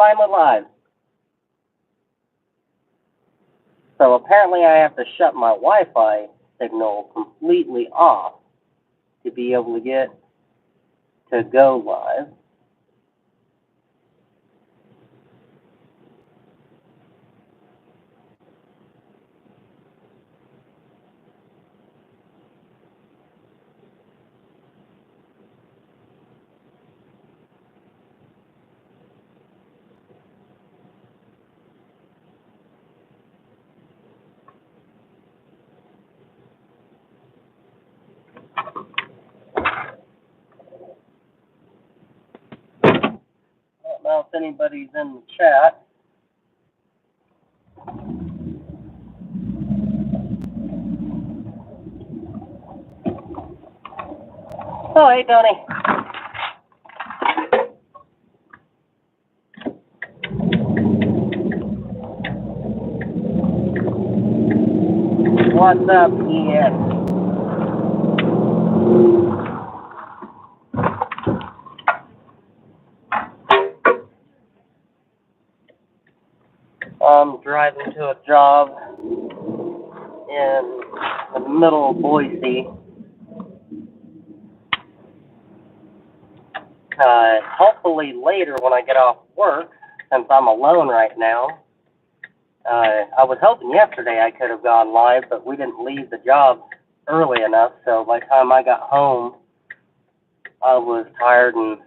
finally live. So apparently I have to shut my Wi-Fi signal completely off to be able to get to go live. I don't know if anybody's in the chat. Oh, hey, Tony. What's up, Ian? I'm driving to a job in the middle of Boise. Hopefully later when I get off work, since I'm alone right now. I was hoping yesterday I could have gone live, but we didn't leave the job early enough, so by the time I got home, I was tired, and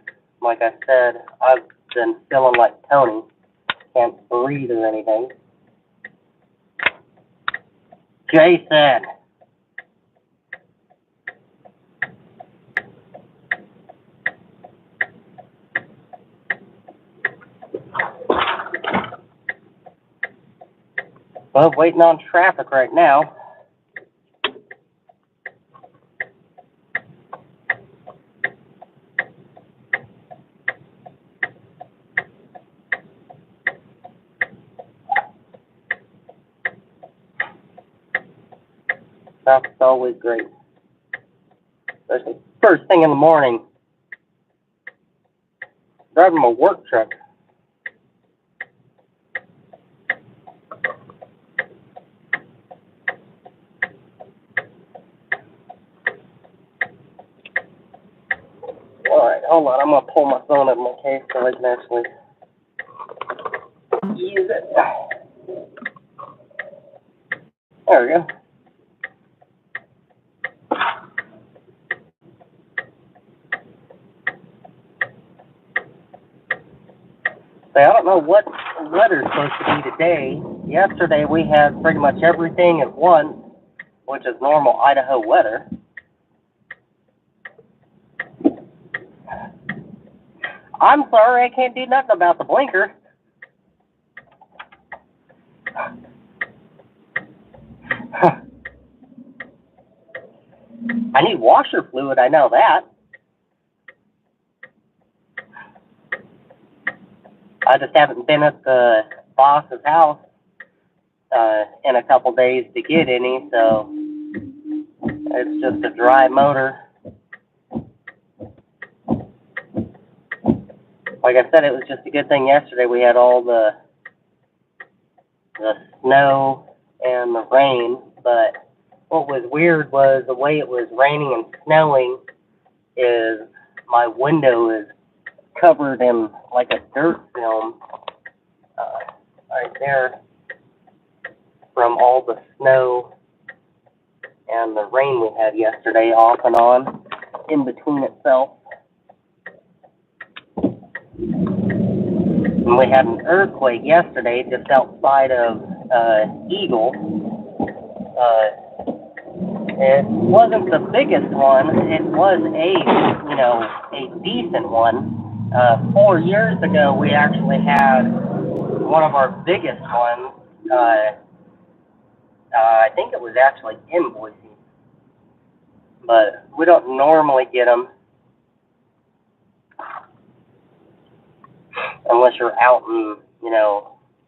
like I said, I've been feeling like Tony. Can't breathe or anything. Jason! Well, waiting on traffic right now. Traffic's always great. Especially first thing in the morning. Driving my work truck. Alright, hold on. I'm going to pull my phone out of my case so I can actually use it. There we go. I don't know what the weather's supposed to be today. Yesterday we had pretty much everything at once, which is normal Idaho weather. I'm sorry, I can't do nothing about the blinker. I need washer fluid, I know that. I just haven't been at the boss's house in a couple days to get any, so it's just a dry motor. Like I said, it was just a good thing yesterday we had all the snow and the rain, but what was weird was the way it was raining and snowing is my window is covered in like a dirt film right there from all the snow and the rain we had yesterday off and on in between itself. And we had an earthquake yesterday just outside of Eagle. It wasn't the biggest one. It was a decent one. 4 years ago, we actually had one of our biggest ones. I think it was actually in Boise, but we don't normally get them unless you're out in,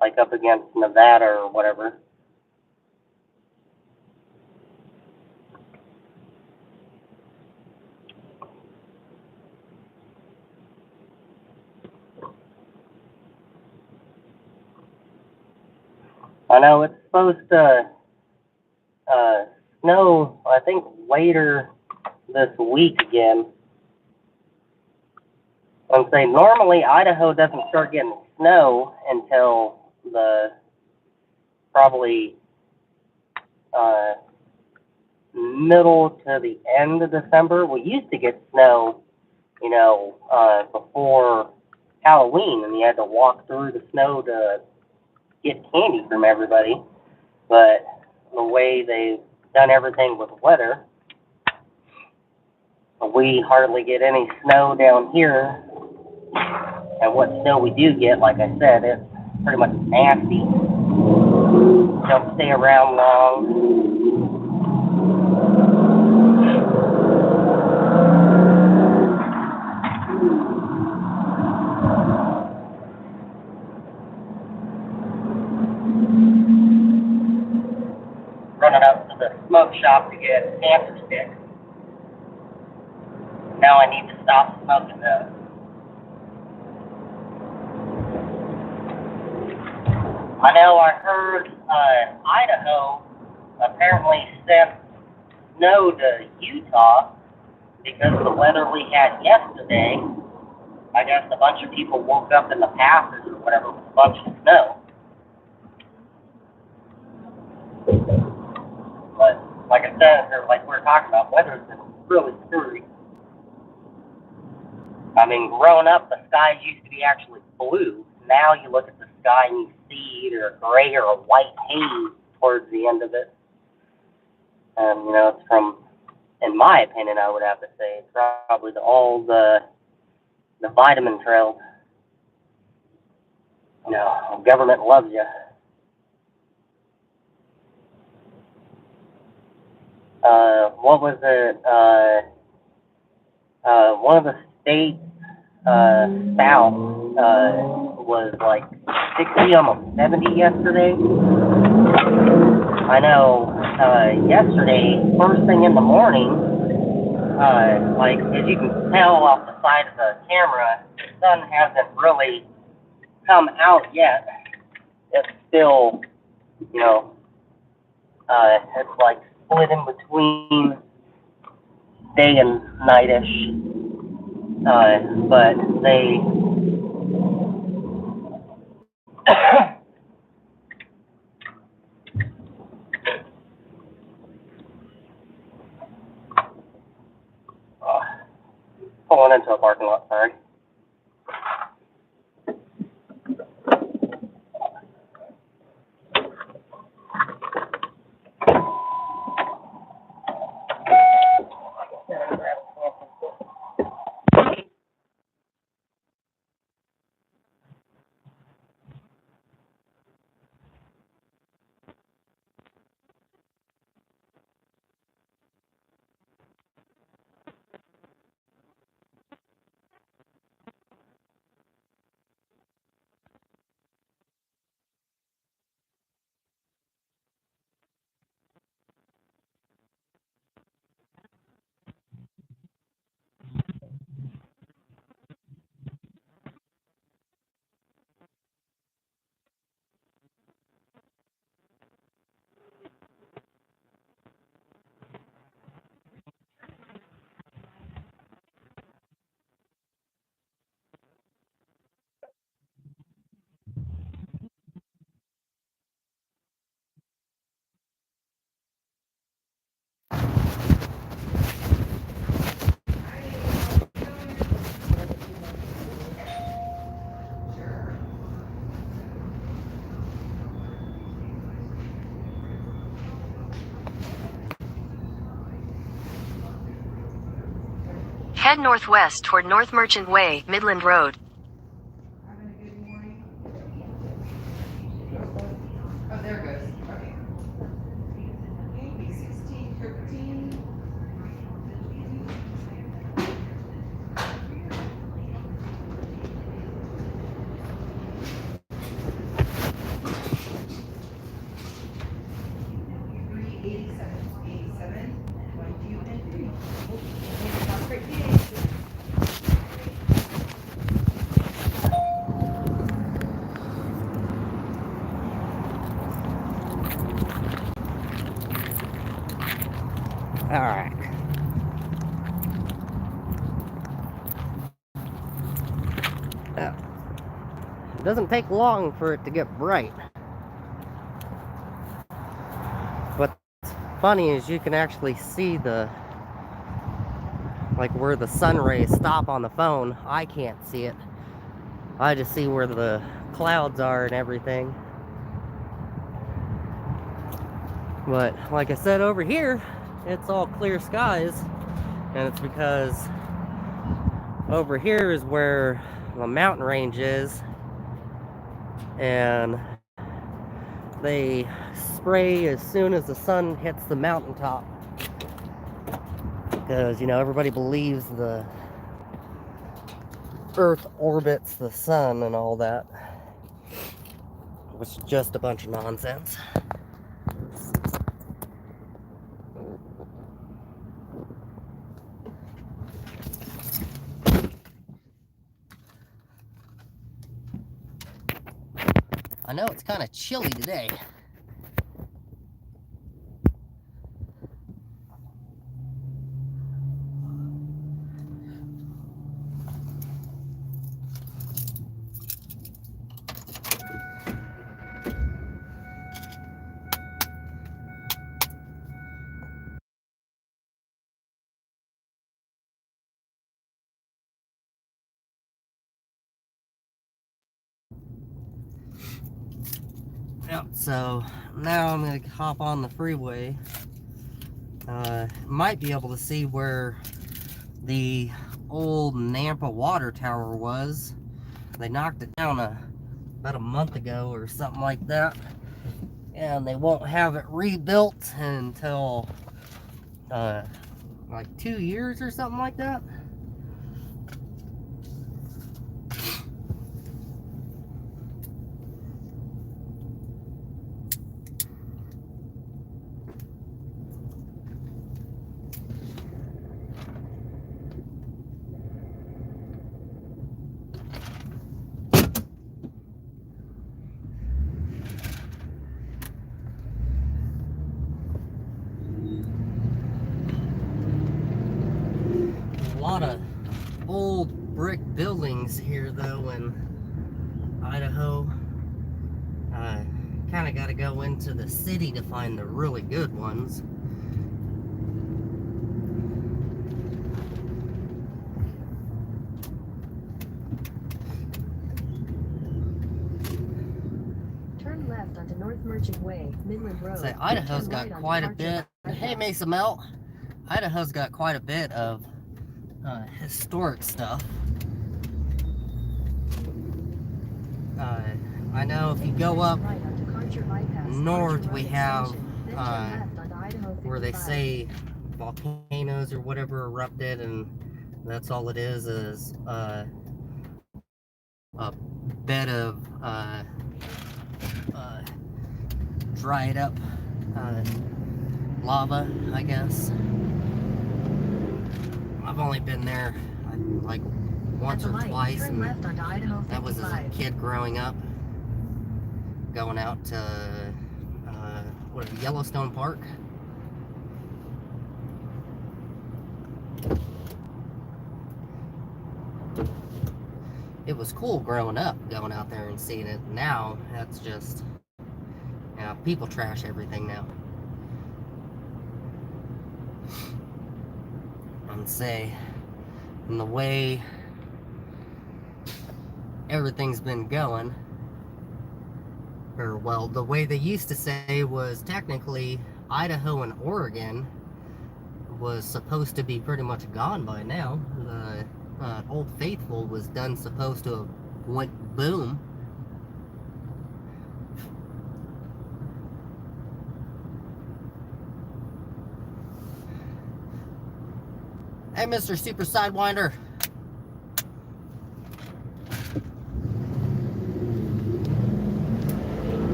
like up against Nevada or whatever. I know it's supposed to snow, I think, later this week again. I'm saying normally Idaho doesn't start getting snow until the probably middle to the end of December. We used to get snow, before Halloween, and you had to walk through the snow to get candy from everybody. But the way they've done everything with weather, we hardly get any snow down here. And what snow we do get, like I said, it's pretty much nasty. Don't stay around long. Running up to the smoke shop to get camper sticks. Now I need to stop smoking those. I know I heard Idaho apparently sent snow to Utah because of the weather we had yesterday. I guess a bunch of people woke up in the passes or whatever with a bunch of snow. But like I said, or like we were talking about, weather's been really screwy. I mean, growing up, the skies used to be actually blue. Now you look at the sky and you see either a gray or a white haze towards the end of it. And, it's from, in my opinion, I would have to say, it's probably all the vitamin trails. Government loves you. What was it? One of the states south was like 60, almost 70 yesterday. I know yesterday, first thing in the morning, like as you can tell off the side of the camera, the sun hasn't really come out yet. It's still, it's like split in between day and nightish. But they pulling into a parking lot, sorry. Head northwest toward North Merchant Way, Midland Road. Oh, there it goes. Okay. Okay, 1613. Alright. It doesn't take long for it to get bright. What's funny is you can actually see like where the sun rays stop on the phone. I can't see it. I just see where the clouds are and everything. But like I said, over here, it's all clear skies. And it's because over here is where the mountain range is. And they spray as soon as the sun hits the mountaintop. Because, you know, everybody believes the Earth orbits the sun and all that, which is just a bunch of nonsense. I know it's kind of chilly today. Yep, so now I'm going to hop on the freeway. Might be able to see where the old Nampa water tower was. They knocked it down about a month ago or something like that. And they won't have it rebuilt until like 2 years or something like that. A lot of old brick buildings here though in Idaho. Kind of got to go into the city to find the really good ones. Turn left onto North Merchant Way, Midland Road. Say, Idaho's Turn got right quite a onto bit. Archer Hey, Mesa Melt. Idaho's got quite a bit of historic stuff. I know if you go up Right onto Archer Bypass, north, Archer we Road have Extension, then turn left onto Idaho where they 55. say volcanoes or whatever erupted, and that's all it is a bed of dried up lava, I guess. I've only been there like once At or the light, twice, turn and left onto Idaho 55. that was as a kid growing up, going out to what is it, Yellowstone Park. It was cool growing up, going out there and seeing it. Now, that's just, you know, people trash everything now. And say, and the way everything's been going, or well, the way they used to say was technically Idaho and Oregon was supposed to be pretty much gone by now. Old Faithful was done supposed to have went boom. Hey, Mr. Super Sidewinder.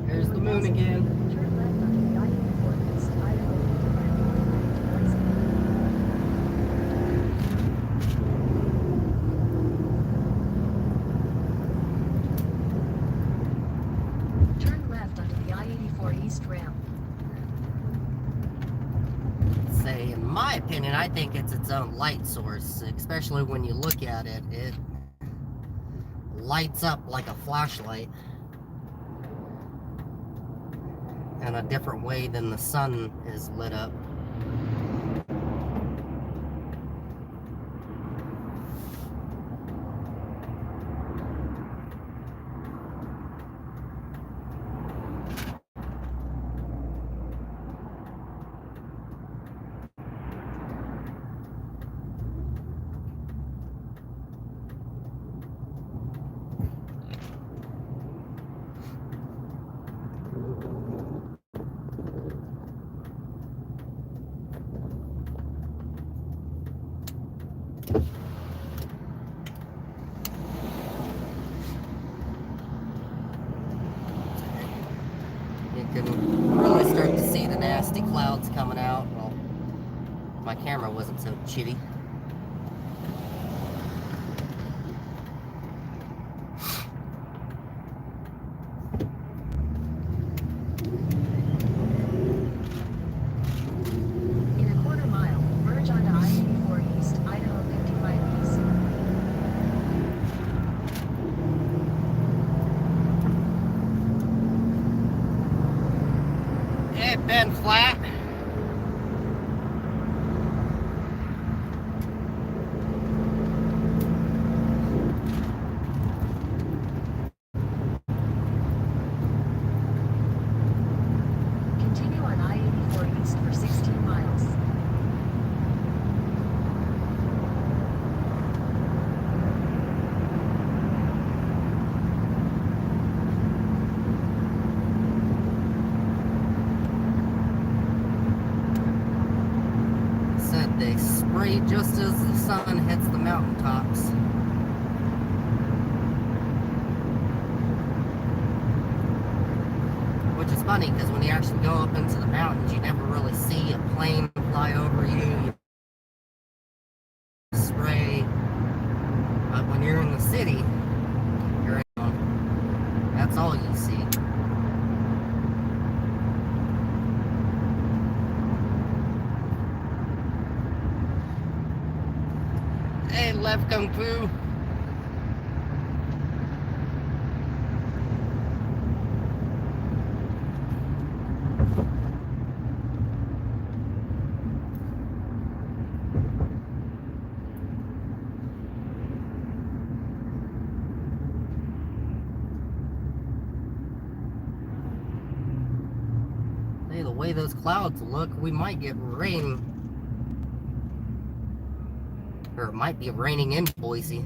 There's the moon again. Turn left onto the Idaho Forest, Idaho 55. Turn opinion, I think it's its own light source, especially when you look at it. It lights up like a flashlight in a different way than the sun is lit up. You can really start to see the nasty clouds coming out. Well, my camera wasn't so chitty. In a quarter mile, merge onto I-84 East, Idaho 55 East. Hey, Ben Flat. Continue on I-84 East for 16 miles. Said they spray just as the sun hits the mountaintops. Which is funny, because when you actually go up into the mountains, you never really see a plane fly over you. You spray. But when you're in the city, that's all you see. Hey, Lev Kung Fu. Hey, the way those clouds look, we might get rain. Or it might be raining in Boise.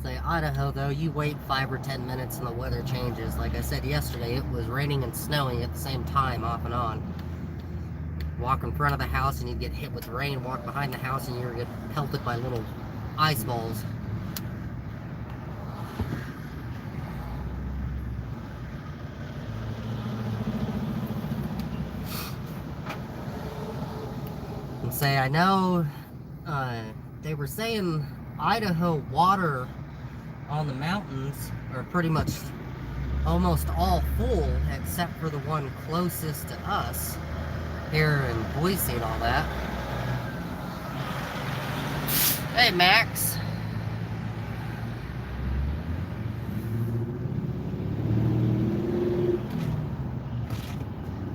Say Idaho though, you wait 5 or 10 minutes and the weather changes. Like I said yesterday, it was raining and snowing at the same time, off and on. Walk in front of the house and you'd get hit with rain. Walk behind the house and you'd get pelted by little ice balls. And say, I know they were saying Idaho water on the mountains are pretty much almost all full, except for the one closest to us here in Boise and all that. Hey, Max.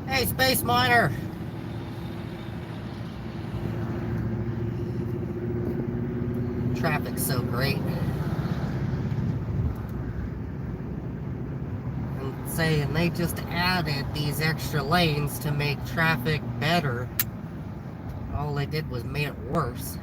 Hey, Space Miner. Traffic's so great. And they just added these extra lanes to make traffic better. All they did was made it worse.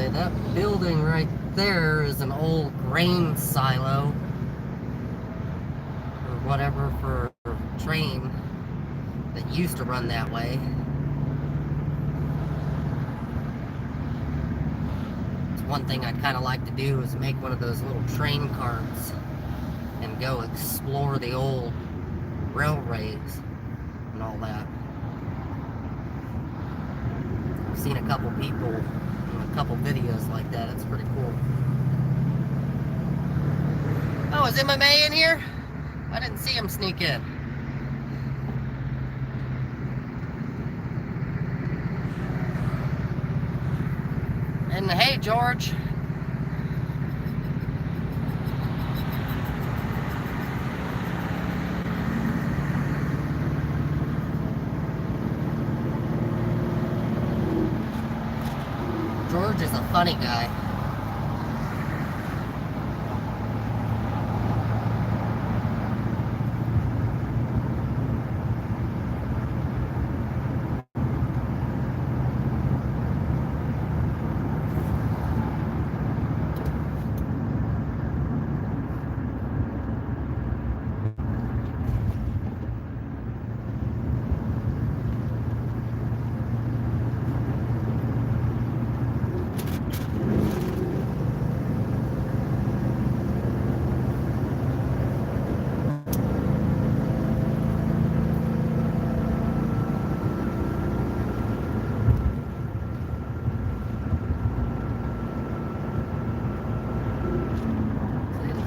Okay, that building right there is an old grain silo or whatever for train that used to run that way. It's one thing I'd kind of like to do is make one of those little train carts and go explore the old railways and all that. I've seen a couple people in a couple videos like that. It's pretty cool. Oh, is MMA in here? I didn't see him sneak in. And hey, George. George is a funny guy.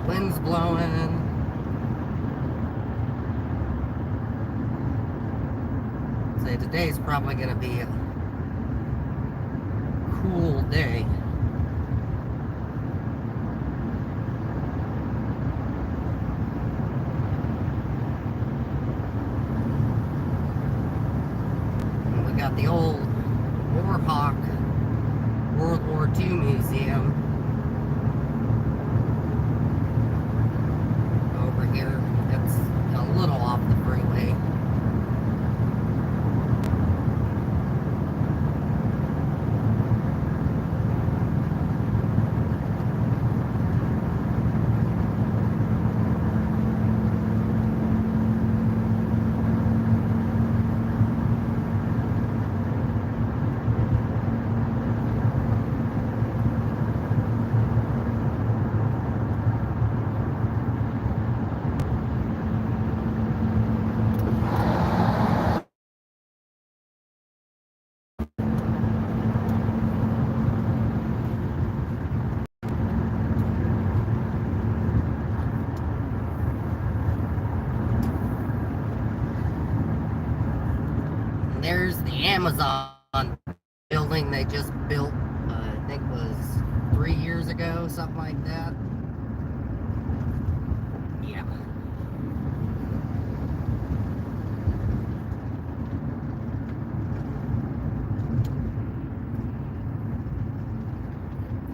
Wind's blowing. Say today's probably gonna be a cool day. And we got the old Warhawk World War II Museum over here. It's a little off the freeway. There's the Amazon building they just built, I think it was 3 years ago, something like that. Yeah.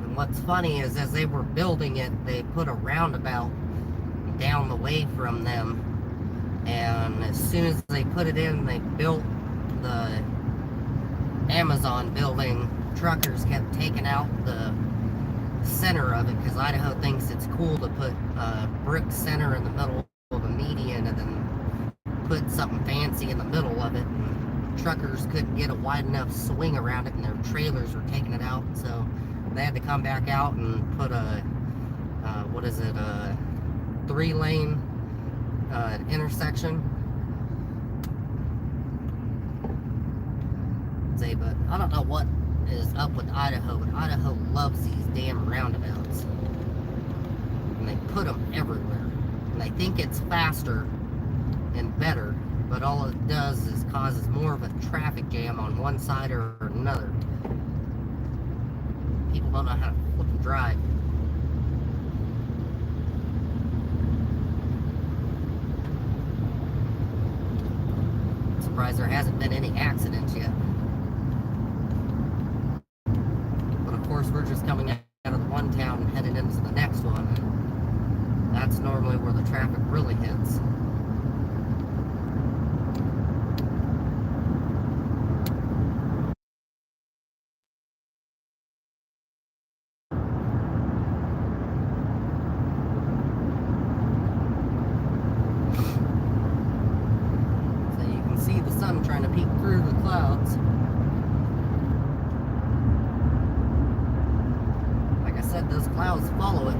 And what's funny is as they were building it, they put a roundabout down the way from them. And as soon as they put it in, they built the Amazon building. Truckers kept taking out the center of it because Idaho thinks it's cool to put a brick center in the middle of a median and then put something fancy in the middle of it. And truckers couldn't get a wide enough swing around it, and their trailers were taking it out, so they had to come back out and put a a 3-lane intersection. But I don't know what is up with Idaho, but Idaho loves these damn roundabouts. And they put them everywhere. And they think it's faster and better, but all it does is causes more of a traffic jam on one side or another. People don't know how to flip and drive. Surprised there hasn't been any accidents yet. Of course, we're just coming out of the one town and heading into the next one. And that's normally where the traffic really hits. sun trying to peek through the clouds. Like I said, those clouds follow it.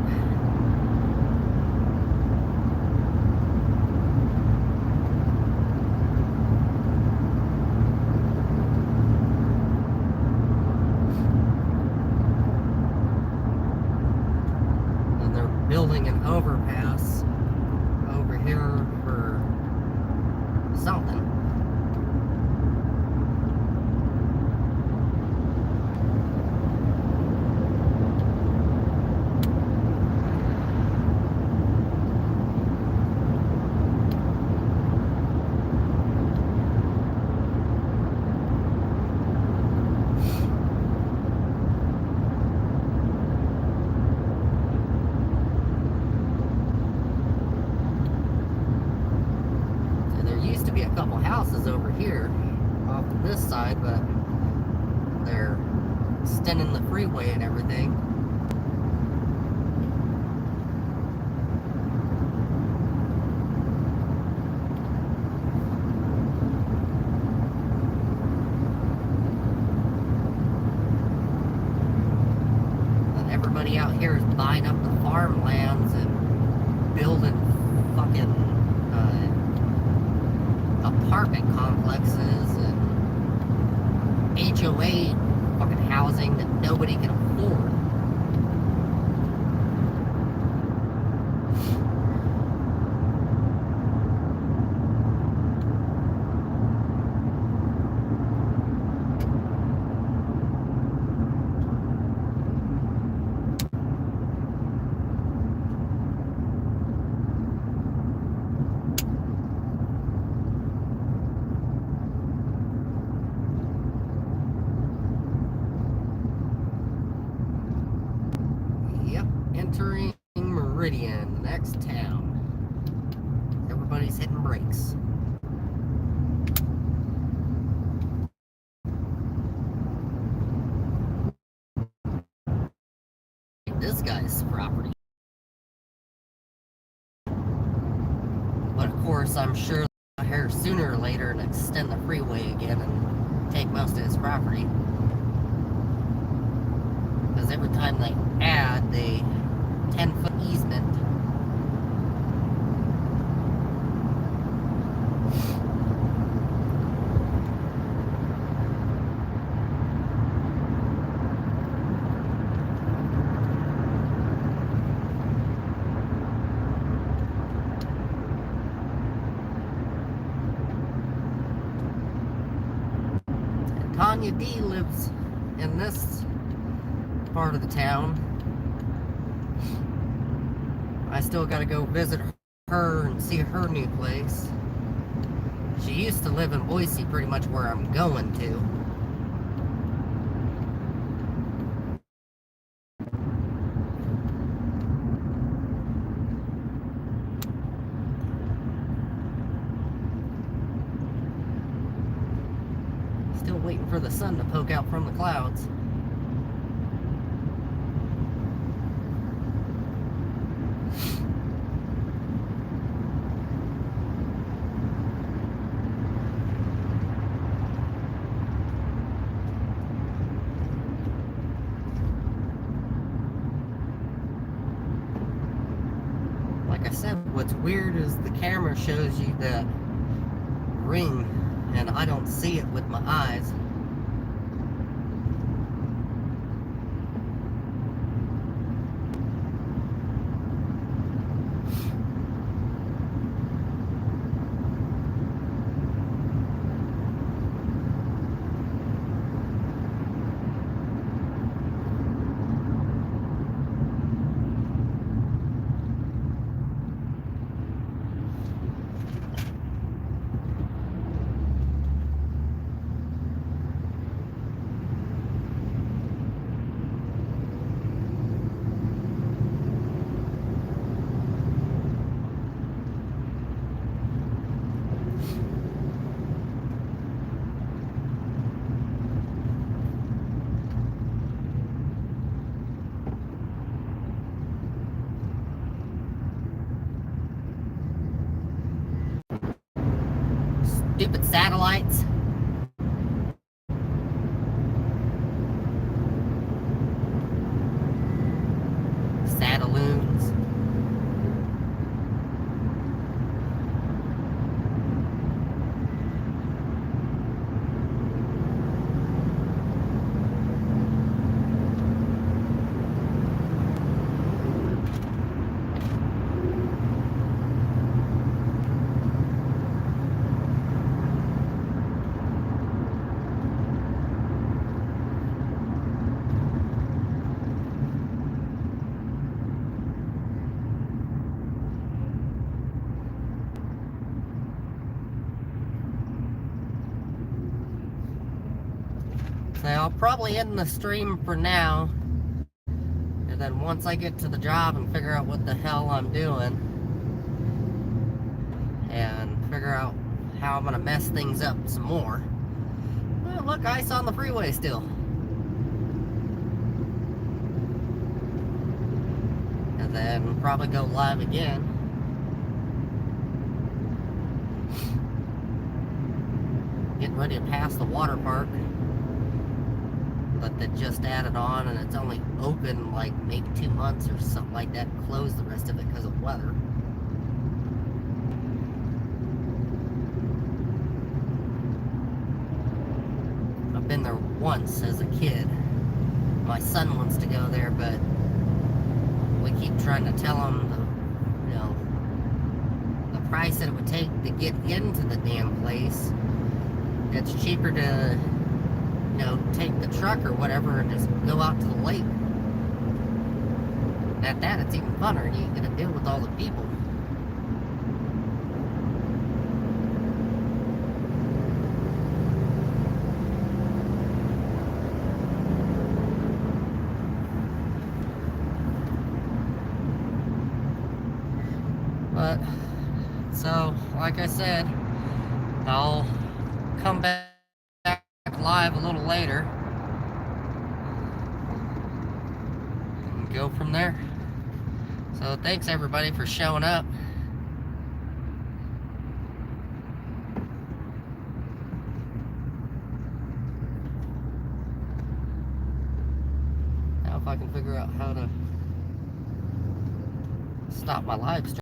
Building an overpass over here for something. Houses over here off to this side, but they're extending the freeway and everything. And everybody out here is buying up the farmlands and building fucking apartment complexes and HOA fucking housing that nobody can afford. Entering Meridian, the next town. Everybody's hitting brakes. This guy's property. But of course, I'm sure they'll hear sooner or later and extend the freeway again and take most of his property. Because every time they add, they 10-foot easement. And Tanya D lives in this part of the town. I still gotta go visit her and see her new place. She used to live in Boise, pretty much where I'm going to. Still waiting for the sun to poke out from the clouds. Like I said, what's weird is the camera shows you that ring, and I don't see it with my eyes. Stupid satellites. Sataloons. So I'll probably end the stream for now. And then once I get to the job and figure out what the hell I'm doing, and figure out how I'm gonna mess things up some more. Oh, look, ice on the freeway still. And then probably go live again. Getting ready to pass the water park that they just added on, and it's only open like maybe 2 months or something like that. Closed the rest of it because of weather. I've been there once as a kid. My son wants to go there, but we keep trying to tell him the price that it would take to get into the damn place. It's cheaper to take the truck or whatever and just go out to the lake. At that, it's even funner. You get to deal with all the people. But, so, like I said, I'll come back live a little later and go from there. So thanks everybody for showing up. Now if I can figure out how to stop my live stream.